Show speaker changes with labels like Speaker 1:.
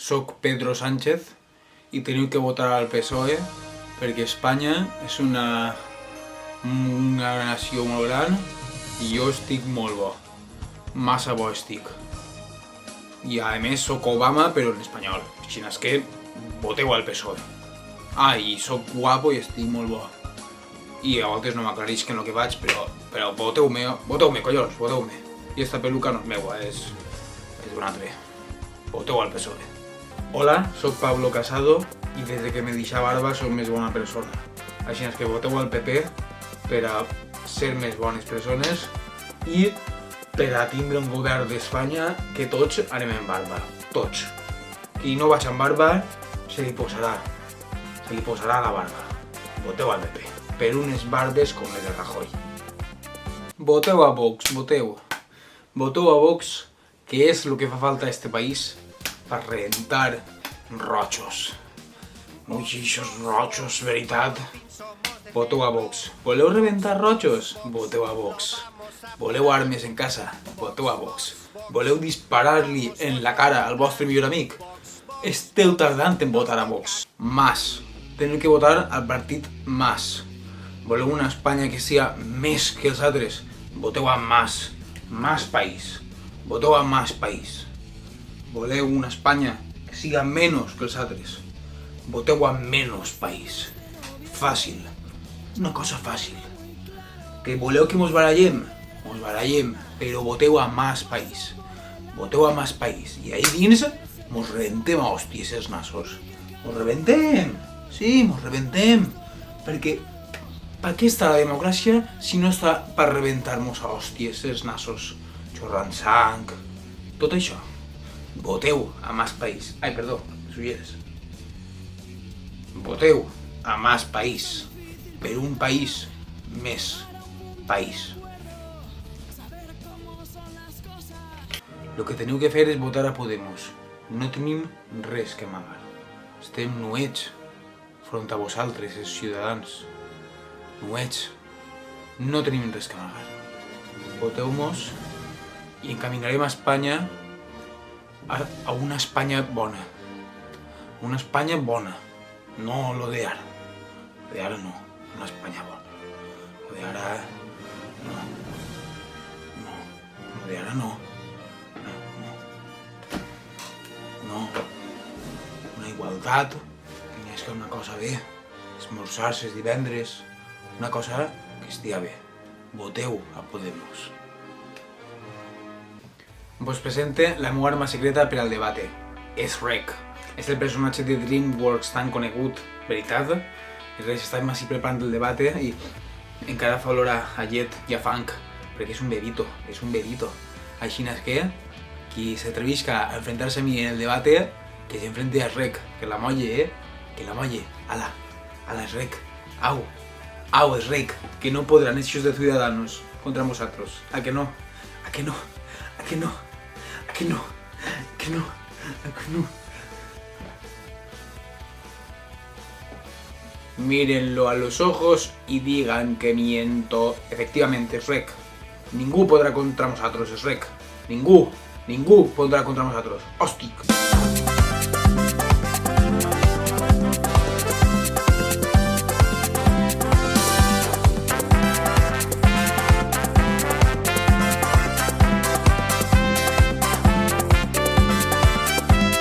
Speaker 1: soc Pedro Sánchez i teniu que votar al PSOE perquè Espanya és una nació molt gran i jo estic molt bo. Massa bo estic. I a més soc Obama però en espanyol. Així és que voteu al PSOE. I soc guapo i estic molt bo. I a voltes no m'aclarisc en el que vaig, però voteu-me, collons, voteu-me. I esta peluca no és meua, és d'un altre. Voteu al PSOE. Hola, soc Pablo Casado i des que me deixa barba soc més bona persona. Així és que voteu al PP per a ser més bones persones i per a tindre un govern d'Espanya que tots anem en barba. Tots. Qui no vaig amb barba se li posarà la barba. Voteu al PP. Per unes barbes com les de Rajoy. Voteu a Vox, voteu. Voteu a Vox, que és el que fa falta a este país per reventar rojos. Muchísimos rojos, veritat. Voteu a Vox. Voleu reventar rojos? Voteu a Vox. Voleu armes en casa? Voteu a Vox. Voleu disparar-li en la cara al vostre millor amic? Esteu tardant en votar a Vox. Mas. Teniu que votar al partit Mas. Voleu una Espanya que siga més que els altres? Voteu a Mas. Mas país. Voteu a Mas país. Voleu una Espanya que siga menys que els altres? Voteu a menys país. Fàcil. Una cosa fàcil. Que voleu que mos barallem? Mos barallem, però voteu a Mas país. Voteu a Mas país. I ahí dins mos rebentem a hòsties els nassos. Mos rebentem. Sí, mos rebentem. Perquè per què està la democràcia si no està per rebentar-nos a hòsties els nassos? Xorrant sang. Tot això. Voteu a Mas país. Ai, perdó, les ulleres. Voteu a Mas país. Per un país més país. El que teniu que fer és votar a Podemos. No tenim res que amagar. Estem nuets front a vosaltres, els ciutadans. Nuets. No tenim res que amagar. Voteu-nos i encaminarem a Espanya a una Espanya bona. Una Espanya bona. No lo de ara. Lo de ara no. Una Espanya bona. Lo de ara no. No. Lo de ara no. No. Una igualtat. Que és que una cosa bé. Esmorzar-se divendres. Una cosa que estigui bé. Voteu a Podemos. Vos presente la meva arma secreta per al debate. És Rec. És el personatge de DreamWorks tan conegut, veritat? I res, estàvem així preparant el debate i encara fa olor a llet i a funk, perquè és un bebito. Així és que, qui s'atrevisca a enfrentar-se a mi en el debate, que s'enfrente a Rec, que la molle, que la molle. Ala, és Rec. Au, és Rec, que no podran eixos de ciudadanos contra nosaltres. A que no? A que no? A que no? A que no? A que no? A que no? Mírenlo a los ojos y digan que miento. Efectivamente, es Rec. Ningú podrà contra nosaltres, es Rec. Ningú podrà contra nosaltres. Hòstic.